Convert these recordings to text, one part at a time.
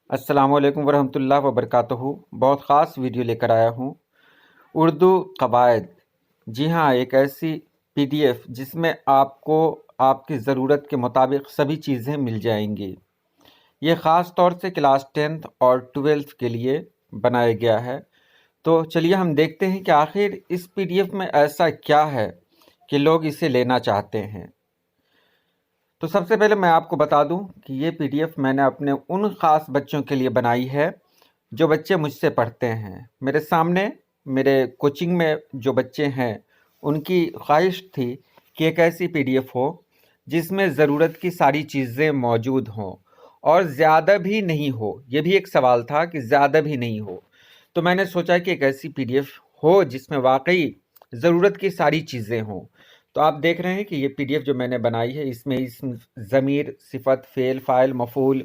अस्सलाम वालेकुम वरहमतुल्लाह वबरकातुहू। बहुत ख़ास वीडियो लेकर आया हूँ। उर्दू क़वायद। जी हाँ, एक ऐसी पीडीएफ जिसमें आपको आपकी ज़रूरत के मुताबिक सभी चीज़ें मिल जाएंगी। ये ख़ास तौर से क्लास 10th और 12th के लिए बनाया गया है। तो चलिए हम देखते हैं कि आखिर इस पीडीएफ में ऐसा क्या है कि लोग इसे लेना चाहते हैं। तो सबसे पहले मैं आपको बता दूं कि ये पीडीएफ मैंने अपने उन ख़ास बच्चों के लिए बनाई है जो बच्चे मुझसे पढ़ते हैं। मेरे सामने मेरे कोचिंग में जो बच्चे हैं उनकी ख्वाहिश थी कि एक ऐसी पीडीएफ हो जिसमें ज़रूरत की सारी चीज़ें मौजूद हों और ज़्यादा भी नहीं हो। ये भी एक सवाल था कि ज़्यादा भी नहीं हो। तो मैंने सोचा कि एक ऐसी पीडीएफ हो जिसमें वाकई ज़रूरत की सारी चीज़ें हों। तो आप देख रहे हैं कि ये पीडीएफ जो मैंने बनाई है इसमें इसम, ज़मीर, सिफ़त, फ़ेल, फ़ाइल, मफ़ूल,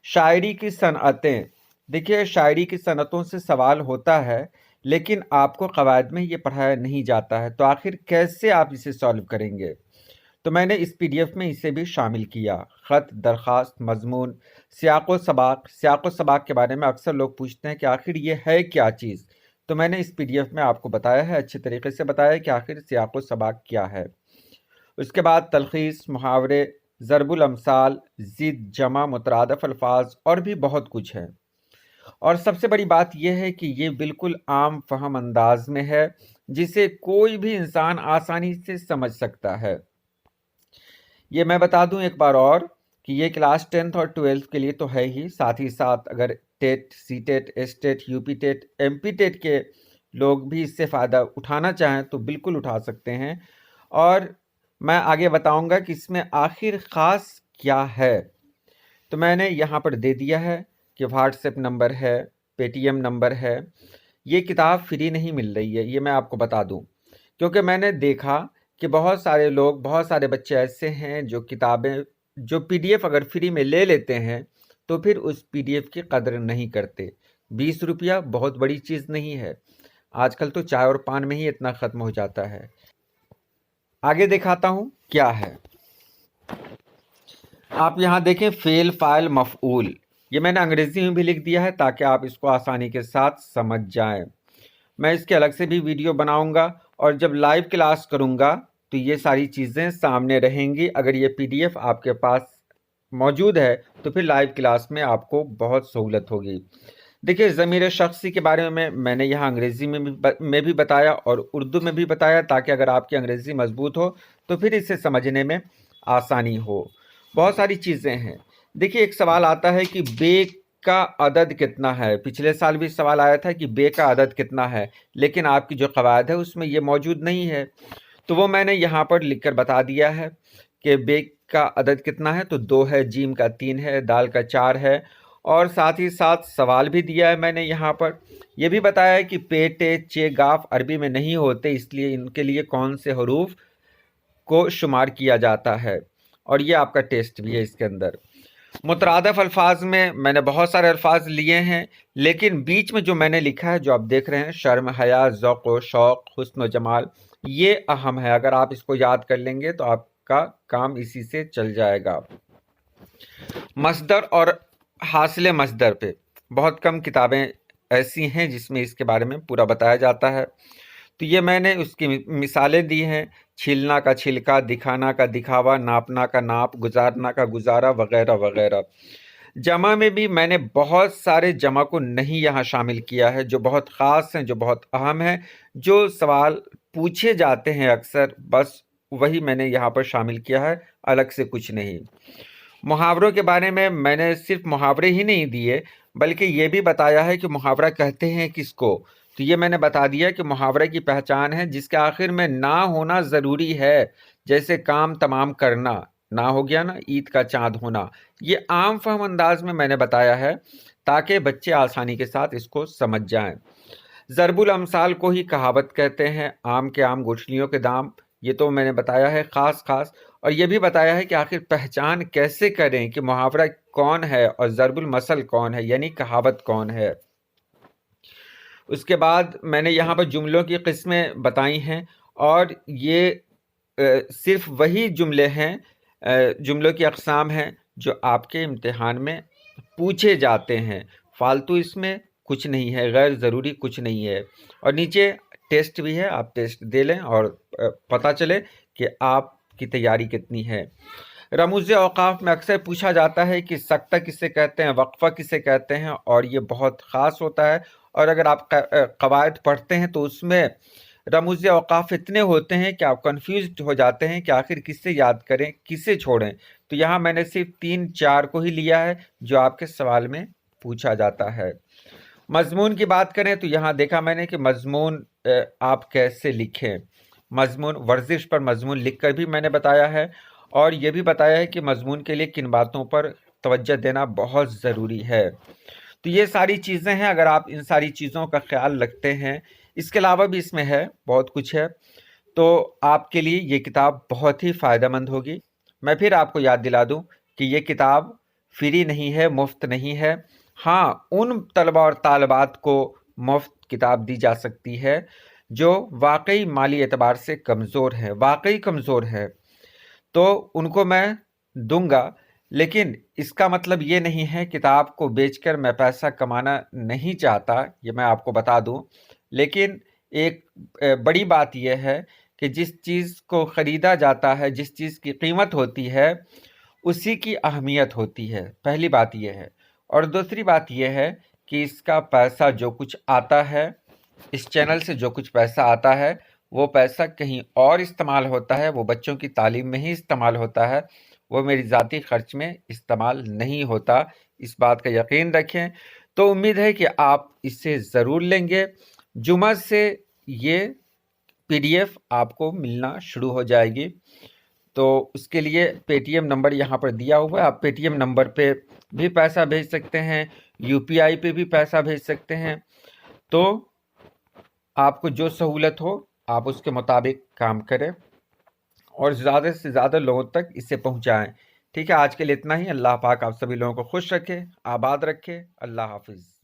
शायरी की सनअतें। देखिए, शायरी की सनअतों से सवाल होता है लेकिन आपको क़वायद में ये पढ़ाया नहीं जाता है, तो आखिर कैसे आप इसे सॉल्व करेंगे? तो मैंने इस पीडीएफ में इसे भी शामिल किया। ख़त, दरख्वास्त, मज़मून, सियाक़-ओ-सबाक़। सियाक़-ओ-सबाक़ के बारे में अक्सर लोग पूछते हैं कि आखिर ये है क्या चीज़? तो मैंने इस पीडीएफ में आपको बताया है, अच्छे तरीके से बताया है कि आखिर सियाक़-ओ-सबाक़ क्या है। उसके बाद तलख़ीस, मुहावरे, ज़रबुल अमसाल, ज़िद, जमा, मुतरादफ़ अल्फ़ाज़ और भी बहुत कुछ है। और सबसे बड़ी बात यह है कि ये बिल्कुल आम फ़हम अंदाज में है जिसे कोई भी इंसान आसानी से समझ सकता है। ये मैं बता दूं एक बार और कि ये क्लास 10th और 12th के लिए तो है ही, साथ ही साथ अगर TET, C TET, S TET, UP TET, MP TET के लोग भी इससे फ़ायदा उठाना चाहें तो बिल्कुल उठा सकते हैं। और मैं आगे बताऊंगा कि इसमें आखिर ख़ास क्या है। तो मैंने यहाँ पर दे दिया है कि व्हाट्सएप नंबर है, पेटीएम नंबर है। ये किताब फ्री नहीं मिल रही है, ये मैं आपको बता दूं, क्योंकि मैंने देखा कि बहुत सारे लोग, बहुत सारे बच्चे ऐसे हैं जो किताबें, जो पीडीएफ अगर फ्री में ले लेते हैं तो फिर उस पीडीएफ की कदर नहीं करते। 20 रुपया बहुत बड़ी चीज़ नहीं है। आजकल तो चाय और पान में ही इतना ख़त्म हो जाता है। आगे दिखाता हूँ क्या है। आप यहाँ देखें, फ़ेल, फ़ाइल, मफ़ऊल। ये मैंने अंग्रेज़ी में भी लिख दिया है ताकि आप इसको आसानी के साथ समझ जाएं। मैं इसके अलग से भी वीडियो बनाऊंगा और जब लाइव क्लास करूंगा तो ये सारी चीज़ें सामने रहेंगी। अगर ये पीडीएफ आपके पास मौजूद है तो फिर लाइव क्लास में आपको बहुत सहूलत होगी। देखिए, ज़मीर शख्सी के बारे में मैंने यहाँ अंग्रेज़ी में भी बताया और उर्दू में भी बताया ताकि अगर आपकी अंग्रेज़ी मजबूत हो तो फिर इसे समझने में आसानी हो। बहुत सारी चीज़ें हैं। देखिए, एक सवाल आता है कि बे का अदद कितना है। पिछले साल भी सवाल आया था कि बे का अदद कितना है, लेकिन आपकी जो क़वायद है उसमें ये मौजूद नहीं है। तो वो मैंने यहाँ पर लिखकर बता दिया है कि बे का अदद कितना है। तो 2 है, जीम का 3 है, दाल का 4 है और साथ ही साथ सवाल भी दिया है मैंने यहाँ पर। यह भी बताया है कि पे, टे, चे, गाफ अरबी में नहीं होते, इसलिए इनके लिए कौन से हरूफ को शुमार किया जाता है। और ये आपका टेस्ट भी है इसके अंदर। मुतरादफ़ अल्फाज में मैंने बहुत सारे अल्फाज लिए हैं, लेकिन बीच में जो मैंने लिखा है, जो आप देख रहे हैं, शर्म, हया, ज़ौक़ व शौक़, हुस्न व जमाल, ये अहम है। अगर आप इसको याद कर लेंगे तो आपका काम इसी से चल जाएगा। मस्दर और हासिल मस्दर पे बहुत कम किताबें ऐसी हैं जिसमें इसके बारे में पूरा बताया जाता है। तो ये मैंने उसकी मिसालें दी हैं। छीलना का छिलका, दिखाना का दिखावा, नापना का नाप, गुजारना का गुजारा, वगैरह वगैरह। जमा में भी मैंने बहुत सारे जमा को नहीं यहाँ शामिल किया है, जो बहुत ख़ास हैं, जो बहुत अहम हैं, जो सवाल पूछे जाते हैं अक्सर, बस वही मैंने यहाँ पर शामिल किया है, अलग से कुछ नहीं। मुहावरों के बारे में मैंने सिर्फ मुहावरे ही नहीं दिए, बल्कि ये भी बताया है कि मुहावरा कहते हैं किसको। तो ये मैंने बता दिया कि मुहावरे की पहचान है जिसके आखिर में ना होना ज़रूरी है। जैसे काम तमाम करना, ना हो गया ना, ईद का चाँद होना। ये आम फहम अंदाज में मैंने बताया है ताकि बच्चे आसानी के साथ इसको समझ जाएं। ज़रबुल अमसाल को ही कहावत कहते हैं। आम के आम, गुठलियों के दाम, ये तो मैंने बताया है ख़ास। और ये भी बताया है कि आखिर पहचान कैसे करें कि मुहावरा कौन है और ज़रबुल मसल कौन है, यानी कहावत कौन है। उसके बाद मैंने यहाँ पर जुमलों की किस्में बताई हैं और ये सिर्फ वही जुमले हैं, जुमलों की अक़साम हैं जो आपके इम्तिहान में पूछे जाते हैं। फालतू इसमें कुछ नहीं है, गैर ज़रूरी कुछ नहीं है। और नीचे टेस्ट भी है, आप टेस्ट दे लें और पता चले कि आपकी तैयारी कितनी है। रमूज़ औक़ाफ़ में अक्सर पूछा जाता है कि सख्ता किसे कहते हैं, वक्फ़ा किसे कहते हैं, और ये बहुत ख़ास होता है। और अगर आप क़वायद पढ़ते हैं तो उसमें रमूज़ औक़ाफ़ इतने होते हैं कि आप कन्फ्यूज़्ड हो जाते हैं कि आखिर किसे याद करें, किसे छोड़ें। तो यहाँ मैंने सिर्फ 3-4 को ही लिया है जो आपके सवाल में पूछा जाता है। मज़मून की बात करें तो यहाँ देखा मैंने कि मज़मून आप कैसे लिखें। मज़मून, वर्जिश पर मज़मून लिख कर भी मैंने बताया है, और ये भी बताया है कि मज़मून के लिए किन बातों पर तवज्जो देना बहुत ज़रूरी है। तो ये सारी चीज़ें हैं, अगर आप इन सारी चीज़ों का ख्याल रखते हैं, इसके अलावा भी इसमें है, बहुत कुछ है, तो आपके लिए ये किताब बहुत ही फ़ायदेमंद होगी। मैं फिर आपको याद दिला दूं कि ये किताब फ्री नहीं है, मुफ्त नहीं है। हाँ, उन तलबा और तालिबात को मुफ्त किताब दी जा सकती है जो वाकई माली एतबार से कमज़ोर है, वाकई कमज़ोर है, तो उनको मैं दूंगा। लेकिन इसका मतलब ये नहीं है किताब को बेचकर मैं पैसा कमाना नहीं चाहता, ये मैं आपको बता दूं। लेकिन एक बड़ी बात यह है कि जिस चीज़ को ख़रीदा जाता है, जिस चीज़ की कीमत होती है, उसी की अहमियत होती है, पहली बात यह है। और दूसरी बात यह है कि इसका पैसा जो कुछ आता है, इस चैनल से जो कुछ पैसा आता है, वो पैसा कहीं और इस्तेमाल होता है, वो बच्चों की तालीम में ही इस्तेमाल होता है, वो मेरी ज़ाती खर्च में इस्तेमाल नहीं होता। इस बात का यकीन रखें। तो उम्मीद है कि आप इसे ज़रूर लेंगे। जुमा से ये PDF आपको मिलना शुरू हो जाएगी। तो उसके लिए पेटीएम नंबर यहाँ पर दिया हुआ है, आप पेटीएम नंबर पे भी पैसा भेज सकते हैं, UPI पे भी पैसा भेज सकते हैं। तो आपको जो सहूलत हो आप उसके मुताबिक काम करें और ज़्यादा से ज़्यादा लोगों तक इसे पहुँचाएँ। ठीक है, आज के लिए इतना ही। अल्लाह पाक आप सभी लोगों को खुश रखे, आबाद रखे। अल्लाह हाफ़िज़।